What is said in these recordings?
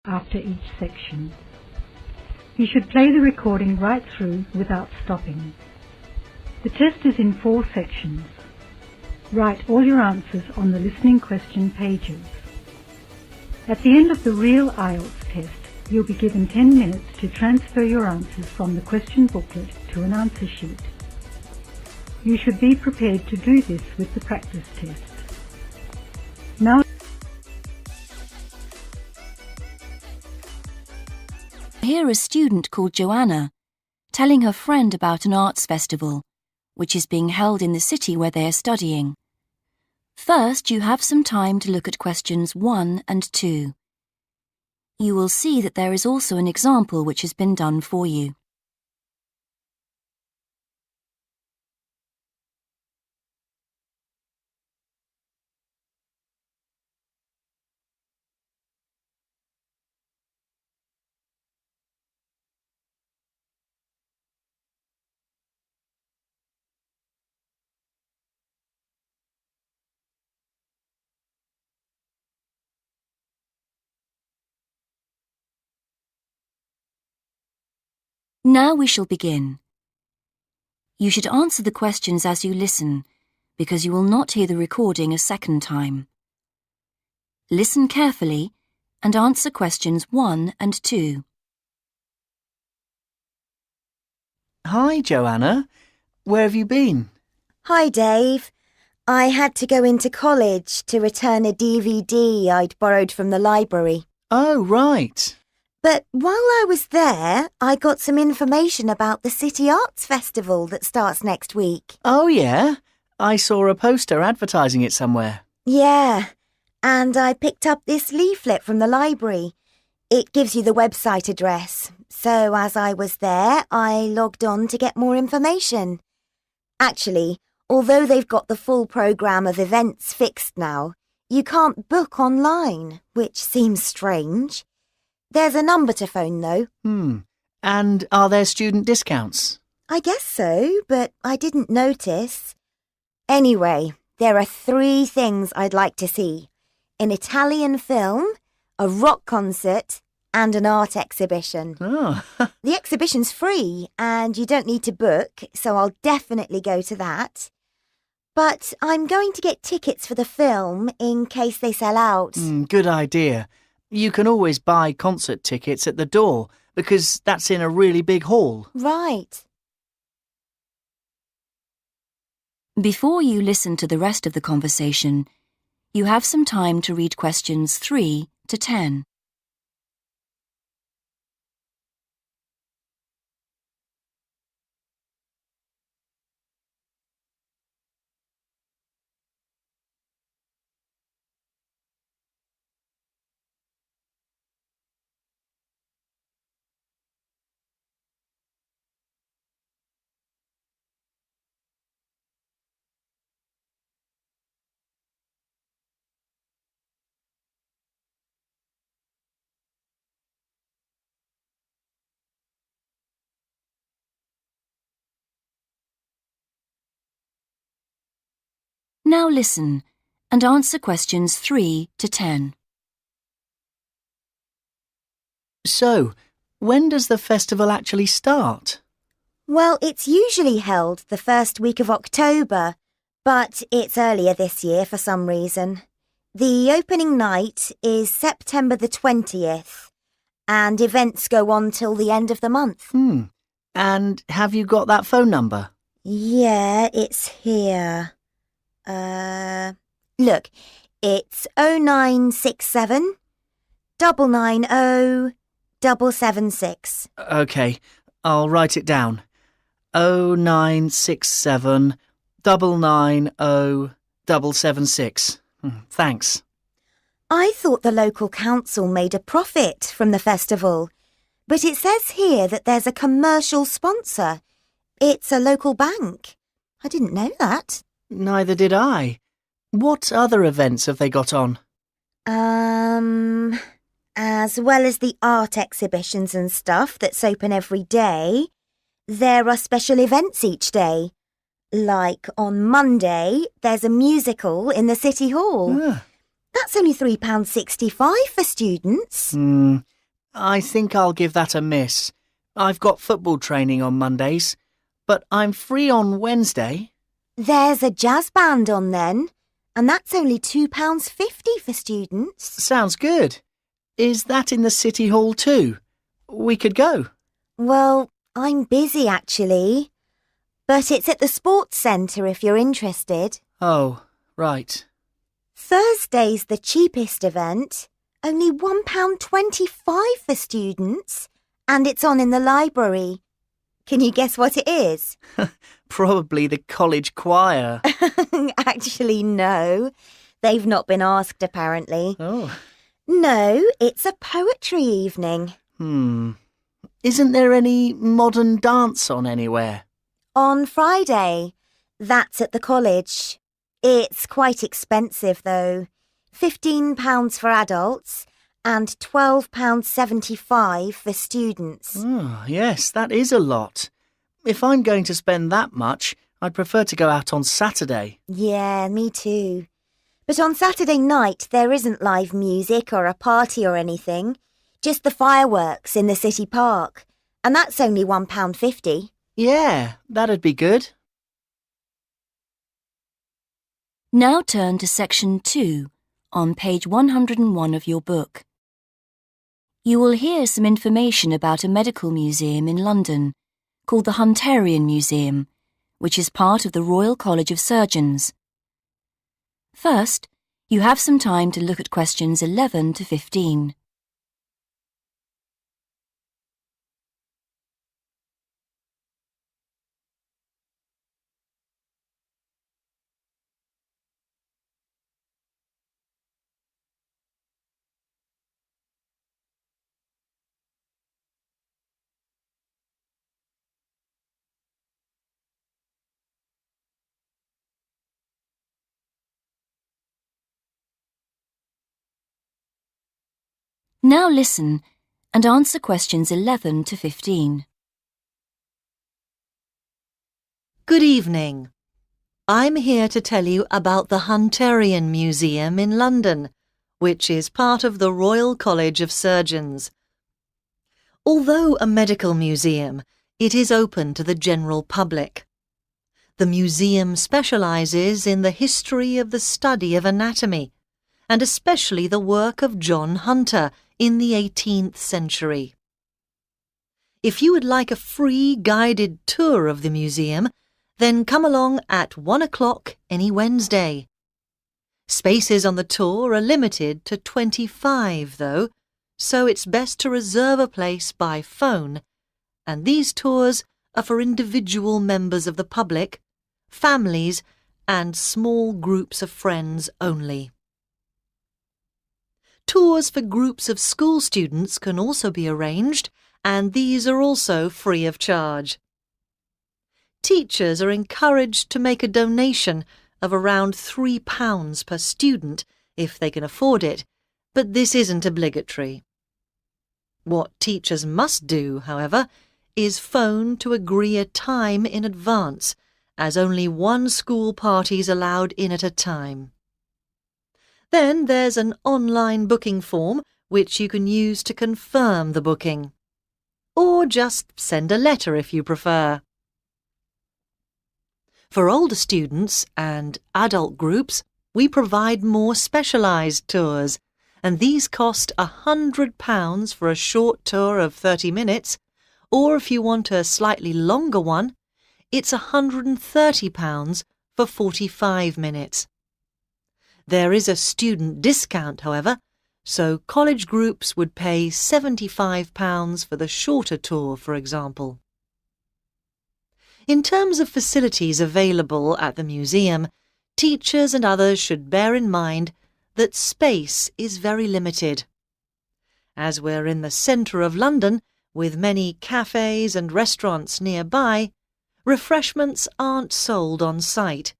after each section. You should play the recording right through without stopping. The test is in 4 sections. Write all your answers on the listening question pages. At the end of the real Ielts test, you'll be given 10 minutes to transfer your answers from the question booklet to an answer sheet. You should be prepared to do this with the practice test. Now, hear a student called Joanna telling her friend about an arts festival, which is being held in the city where they are studying. First, you have some time to look at questions 1 and 2. You will see that there is also an example which has been done for you. Now we shall begin. You should answer the questions as you listen, because you will not hear the recording a second time. Listen carefully and answer questions 1 and 2. Hi, Joanna. Where have you been? Hi, Dave. I had to go into college to return a DVD I'd borrowed from the library. Oh, right. But while I was there, I got some information about the City Arts Festival that starts next week. Oh, yeah? I saw a poster advertising it somewhere. Yeah, and I picked up this leaflet from the library. It gives you the website address. So as I was there, I logged on to get more information. Actually, although they've got the full programme of events fixed now, you can't book online, which seems strange. There's a number to phone, though. And are there student discounts? I guess so, but I didn't notice. Anyway, there are 3 things I'd like to see. An Italian film, a rock concert, and an art exhibition. Oh. The exhibition's free, and you don't need to book, so I'll definitely go to that. But I'm going to get tickets for the film in case they sell out. Good idea. You can always buy concert tickets at the door, because that's in a really big hall. Right. Before you listen to the rest of the conversation, you have some time to read questions 3 to 10. Now listen and answer questions 3 to 10. So, when does the festival actually start? Well, it's usually held the first week of October, but it's earlier this year for some reason. The opening night is September the 20th, and events go on till the end of the month. And have you got that phone number? Yeah, it's here. Look, it's 0967 990 776. OK, I'll write it down. 0967 990 776. Thanks. I thought the local council made a profit from the festival, but it says here that there's a commercial sponsor. It's a local bank. I didn't know that. Neither did I. What other events have they got on? As well as the art exhibitions and stuff that's open every day, there are special events each day. Like on Monday, there's a musical in the City Hall. That's only £3.65 for students. I think I'll give that a miss. I've got football training on Mondays, but I'm free on Wednesday. There's a jazz band on then, and that's only £2.50 for students. Sounds good. Is that in the City Hall too? We could go. Well, I'm busy actually, but it's at the sports centre if you're interested. Oh, right. Thursday's the cheapest event, only £1.25 for students, and it's on in the library. Can you guess what it is? Probably the college choir. Actually, no. They've not been asked, apparently. Oh. No, it's a poetry evening. Isn't there any modern dance on anywhere? On Friday. That's at the college. It's quite expensive, though. £15 for adults and £12.75 for students. Oh, yes, that is a lot. If I'm going to spend that much, I'd prefer to go out on Saturday. Yeah, me too. But on Saturday night, there isn't live music or a party or anything. Just the fireworks in the city park. And that's only £1.50. Yeah, that'd be good. Now turn to section 2 on page 101 of your book. You will hear some information about a medical museum in London called the Hunterian Museum, which is part of the Royal College of Surgeons. First, you have some time to look at questions 11 to 15. Now listen and answer questions 11 to 15. Good evening. I'm here to tell you about the Hunterian Museum in London, which is part of the Royal College of Surgeons. Although a medical museum, it is open to the general public. The museum specialises in the history of the study of anatomy, and especially the work of John Hunter in the 18th century. If you would like a free guided tour of the museum, then come along at 1 o'clock any Wednesday. Spaces on the tour are limited to 25 though, so it's best to reserve a place by phone, and these tours are for individual members of the public, families, and small groups of friends only. Tours for groups of school students can also be arranged, and these are also free of charge. Teachers are encouraged to make a donation of around £3 per student if they can afford it, but this isn't obligatory. What teachers must do, however, is phone to agree a time in advance, as only one school party is allowed in at a time. Then there's an online booking form which you can use to confirm the booking. Or just send a letter if you prefer. For older students and adult groups, we provide more specialised tours, and these cost £100 for a short tour of 30 minutes, or if you want a slightly longer one, it's £130 for 45 minutes. There is a student discount, however, so college groups would pay £75 for the shorter tour, for example. In terms of facilities available at the museum, teachers and others should bear in mind that space is very limited. As we're in the centre of London, with many cafes and restaurants nearby, refreshments aren't sold on site,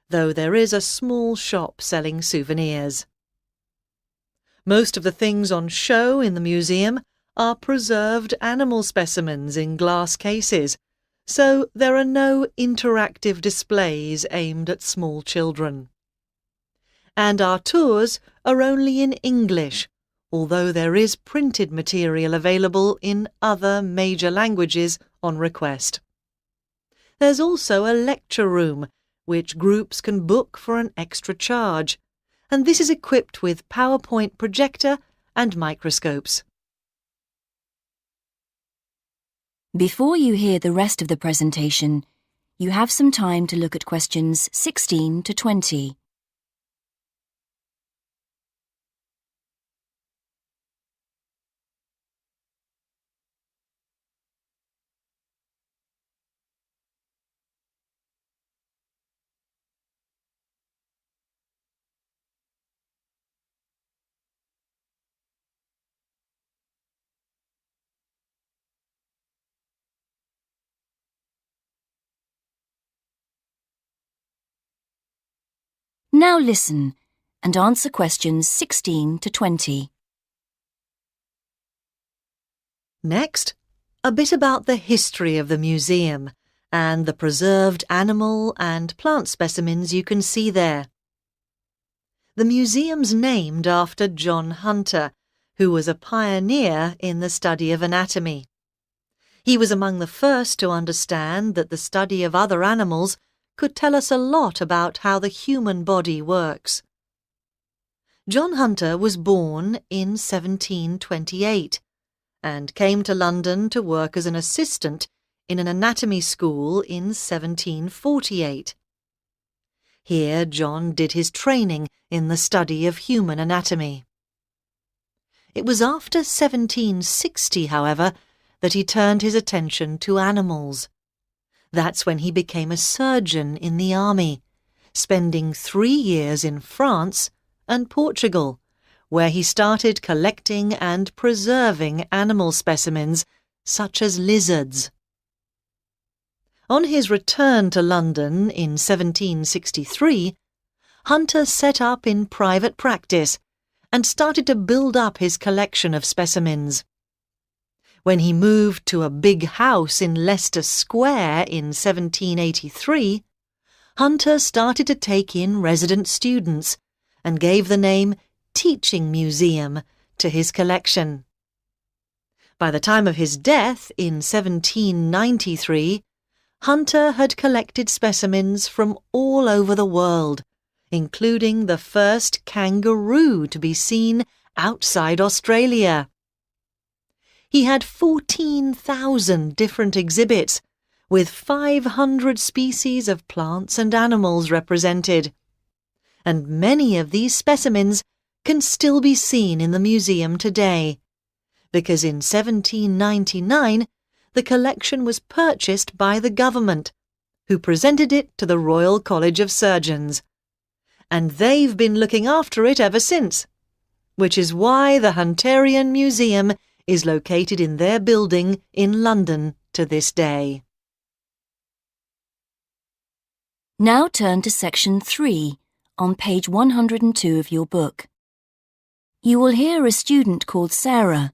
though there is a small shop selling souvenirs. Most of the things on show in the museum are preserved animal specimens in glass cases, so there are no interactive displays aimed at small children. And our tours are only in English, although there is printed material available in other major languages on request. There's also a lecture room, which groups can book for an extra charge, and this is equipped with PowerPoint projector and microscopes. Before you hear the rest of the presentation, you have some time to look at questions 16 to 20. Now listen and answer questions 16 to 20. Next, a bit about the history of the museum and the preserved animal and plant specimens you can see there. The museum's named after John Hunter, who was a pioneer in the study of anatomy. He was among the first to understand that the study of other animals could tell us a lot about how the human body works. John Hunter was born in 1728 and came to London to work as an assistant in an anatomy school in 1748. Here John did his training in the study of human anatomy. It was after 1760, however, that he turned his attention to animals. That's when he became a surgeon in the army, spending 3 years in France and Portugal, where he started collecting and preserving animal specimens such as lizards. On his return to London in 1763, Hunter set up in private practice and started to build up his collection of specimens. When he moved to a big house in Leicester Square in 1783, Hunter started to take in resident students and gave the name Teaching Museum to his collection. By the time of his death in 1793, Hunter had collected specimens from all over the world, including the first kangaroo to be seen outside Australia. He had 14,000 different exhibits, with 500 species of plants and animals represented. And many of these specimens can still be seen in the museum today, because in 1799 the collection was purchased by the government, who presented it to the Royal College of Surgeons. And they've been looking after it ever since, which is why the Hunterian Museum is located in their building in London to this day. Now turn to section 3 on page 102 of your book. You will hear a student called Sarah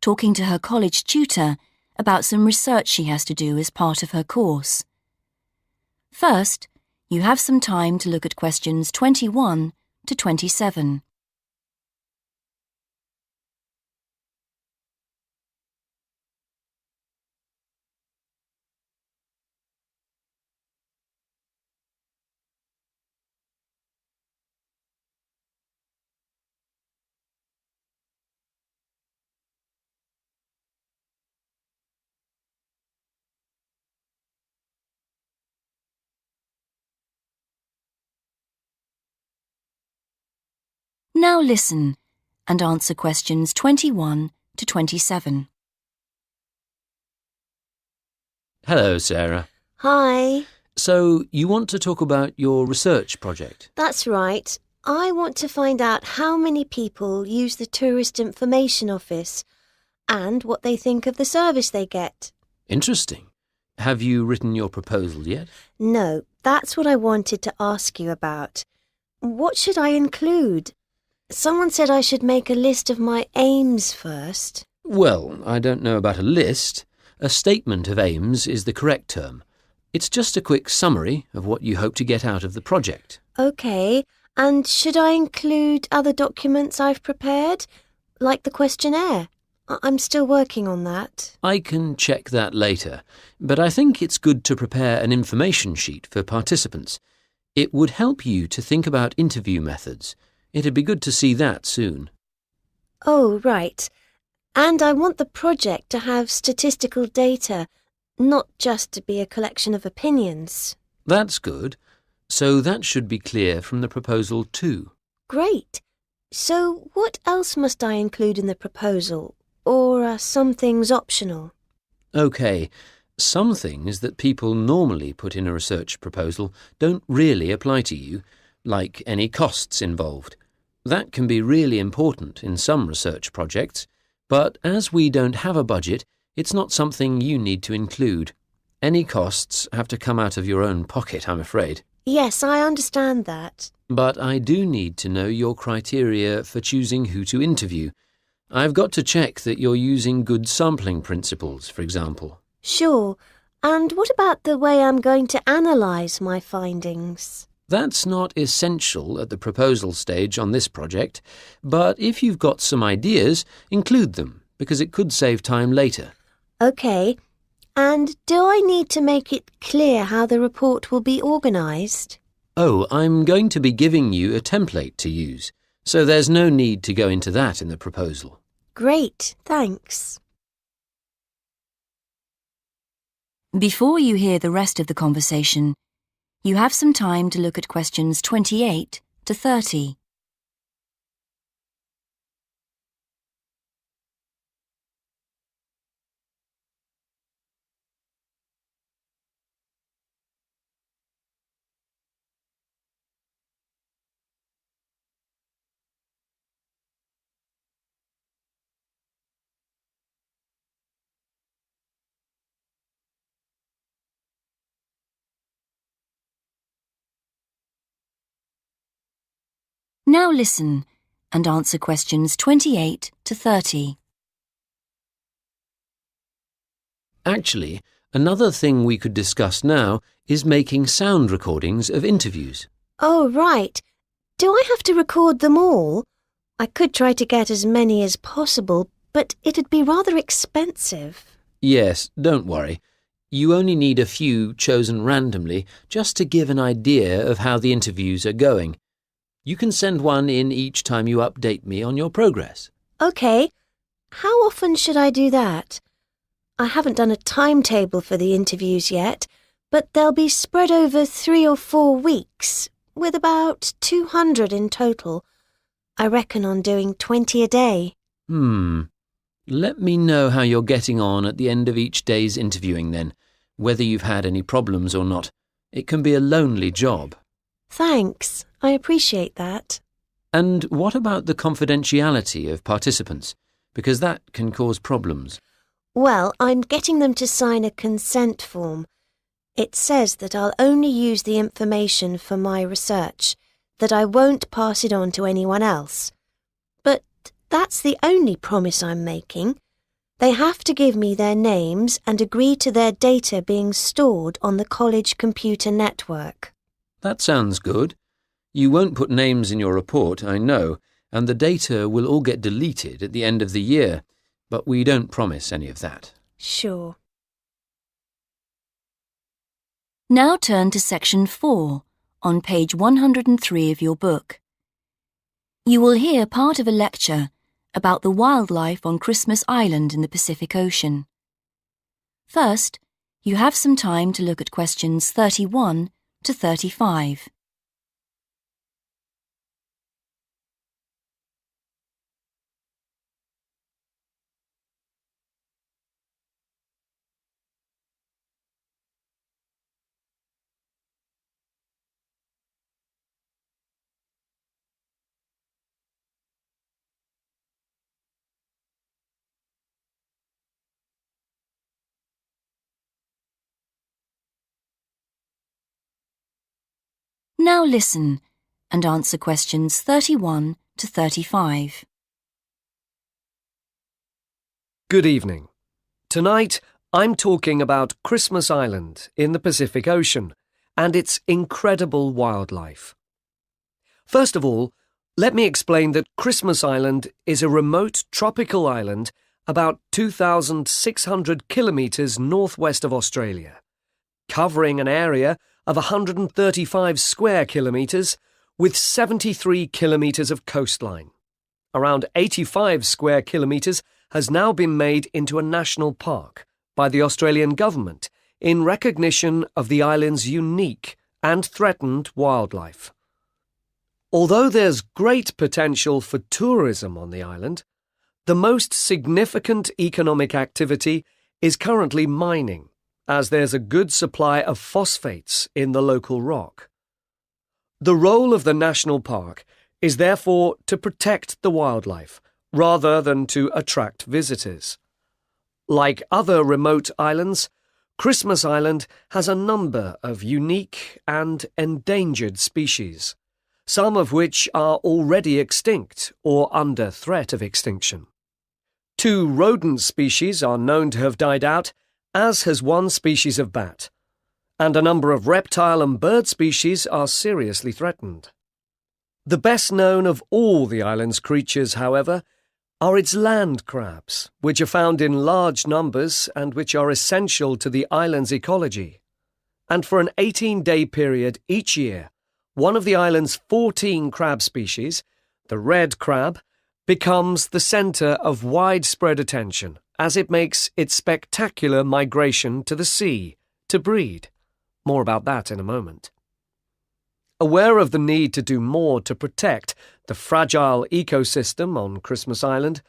talking to her college tutor about some research she has to do as part of her course. First, you have some time to look at questions 21 to 27. Now listen and answer questions 21 to 27. Hello, Sarah. Hi. So, you want to talk about your research project? That's right. I want to find out how many people use the Tourist Information Office and what they think of the service they get. Interesting. Have you written your proposal yet? No, that's what I wanted to ask you about. What should I include? Someone said I should make a list of my aims first. Well, I don't know about a list. A statement of aims is the correct term. It's just a quick summary of what you hope to get out of the project. OK, and should I include other documents I've prepared? like the questionnaire. I'm still working on that. I can check that later, but I think it's good to prepare an information sheet for participants. It would help you to think about interview methods. It'd be good to see that soon. Oh, right. And I want the project to have statistical data, not just to be a collection of opinions. That's good. So that should be clear from the proposal too. Great. So what else must I include in the proposal? Or are some things optional? OK, some things that people normally put in a research proposal don't really apply to you, like any costs involved. That can be really important in some research projects, but as we don't have a budget, it's not something you need to include. Any costs have to come out of your own pocket, I'm afraid. Yes, I understand that. But I do need to know your criteria for choosing who to interview. I've got to check that you're using good sampling principles, for example. Sure. And what about the way I'm going to analyse my findings? That's not essential at the proposal stage on this project, but if you've got some ideas, include them, because it could save time later. OK. And do I need to make it clear how the report will be organised? Oh, I'm going to be giving you a template to use, so there's no need to go into that in the proposal. Great, thanks. Before you hear the rest of the conversation, you have some time to look at questions 28 to 30. Now listen and answer questions 28 to 30. Actually, another thing we could discuss now is making sound recordings of interviews. Oh, right. Do I have to record them all? I could try to get as many as possible, but it'd be rather expensive. Yes, don't worry. You only need a few chosen randomly just to give an idea of how the interviews are going. You can send one in each time you update me on your progress. OK. How often should I do that? I haven't done a timetable for the interviews yet, but they'll be spread over 3 or 4 weeks, with about 200 in total. I reckon on doing 20 a day. Let me know how you're getting on at the end of each day's interviewing then, whether you've had any problems or not. It can be a lonely job. Thanks. I appreciate that. And what about the confidentiality of participants? Because that can cause problems. Well, I'm getting them to sign a consent form. It says that I'll only use the information for my research, that I won't pass it on to anyone else. But that's the only promise I'm making. They have to give me their names and agree to their data being stored on the college computer network. That sounds good. You won't put names in your report, I know, and the data will all get deleted at the end of the year, but we don't promise any of that. Sure. Now turn to section 4 on page 103 of your book. You will hear part of a lecture about the wildlife on Christmas Island in the Pacific Ocean. First, you have some time to look at questions 31 to 35. Now listen and answer questions 31 to 35. Good evening. Tonight, I'm talking about Christmas Island in the Pacific Ocean and its incredible wildlife. First of all, Let me explain that Christmas Island is a remote tropical island about 2,600 kilometres northwest of Australia, covering an area of 135 square kilometres with 73 kilometres of coastline. Around 85 square kilometres has now been made into a national park by the Australian government in recognition of the island's unique and threatened wildlife. Although there's great potential for tourism on the island, the most significant economic activity is currently mining, as there's a good supply of phosphates in the local rock. The role of the national park is therefore to protect the wildlife, rather than to attract visitors. Like other remote islands, Christmas Island has a number of unique and endangered species, some of which are already extinct or under threat of extinction. 2 rodent species are known to have died out, as has 1 species of bat, and a number of reptile and bird species are seriously threatened. The best known of all the island's creatures, however, are its land crabs, which are found in large numbers and which are essential to the island's ecology. And for an 18-day period each year, one of the island's 14 crab species, the red crab, becomes the centre of widespread attention as it makes its spectacular migration to the sea to breed. More about that in a moment. Aware of the need to do more to protect the fragile ecosystem on Christmas Island,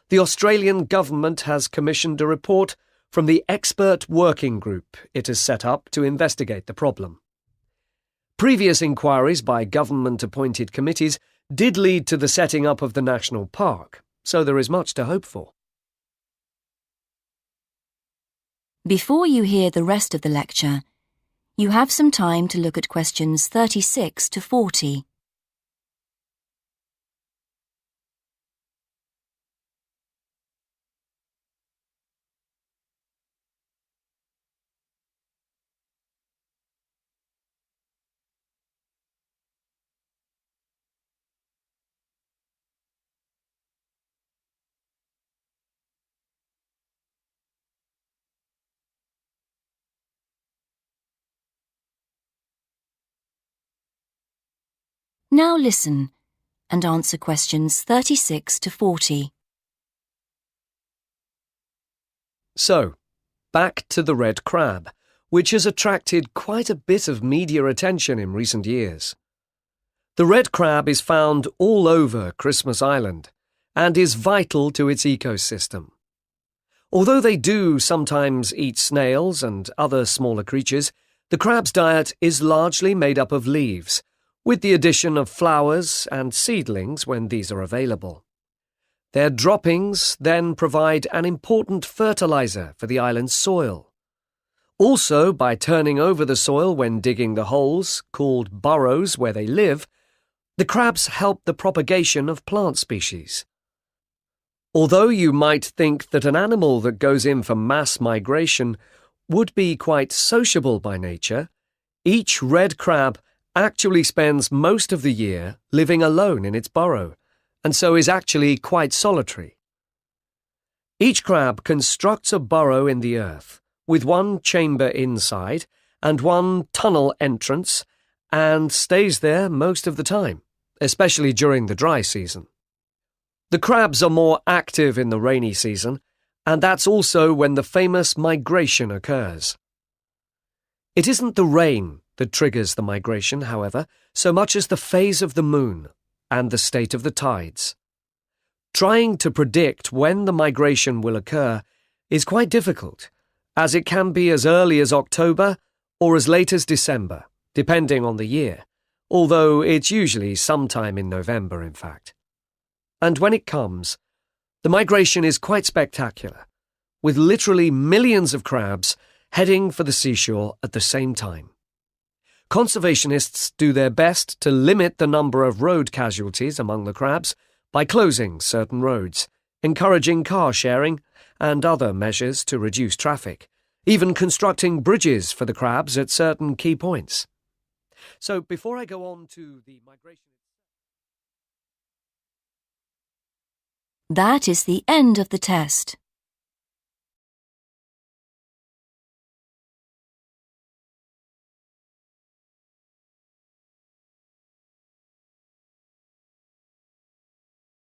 the Australian government has commissioned a report from the expert working group it has set up to investigate the problem. Previous inquiries by government-appointed committees did lead to the setting up of the national park, so there is much to hope for. Before you hear the rest of the lecture, you have some time to look at questions 36 to 40. Now listen and answer questions 36 to 40. So, back to the red crab, which has attracted quite a bit of media attention in recent years. The red crab is found all over Christmas Island and is vital to its ecosystem. Although they do sometimes eat snails and other smaller creatures, the crab's diet is largely made up of leaves, with the addition of flowers and seedlings when these are available. Their droppings then provide an important fertilizer for the island's soil. Also, by turning over the soil when digging the holes, called burrows where they live, the crabs help the propagation of plant species. Although you might think that an animal that goes in for mass migration would be quite sociable by nature, each red crab actually spends most of the year living alone in its burrow, and so is actually quite solitary. Each crab constructs a burrow in the earth, with 1 chamber inside and 1 tunnel entrance, and stays there most of the time, especially during the dry season. The crabs are more active in the rainy season, and that's also when the famous migration occurs. It isn't the rain that triggers the migration, however, so much as the phase of the moon and the state of the tides. Trying to predict when the migration will occur is quite difficult, as it can be as early as October or as late as December, depending on the year, although it's usually sometime in November, in fact. And when it comes, the migration is quite spectacular, with literally millions of crabs heading for the seashore at the same time. Conservationists do their best to limit the number of road casualties among the crabs by closing certain roads, encouraging car sharing, and other measures to reduce traffic, even constructing bridges for the crabs at certain key points. So before I go on to the migration... That is the end of the test.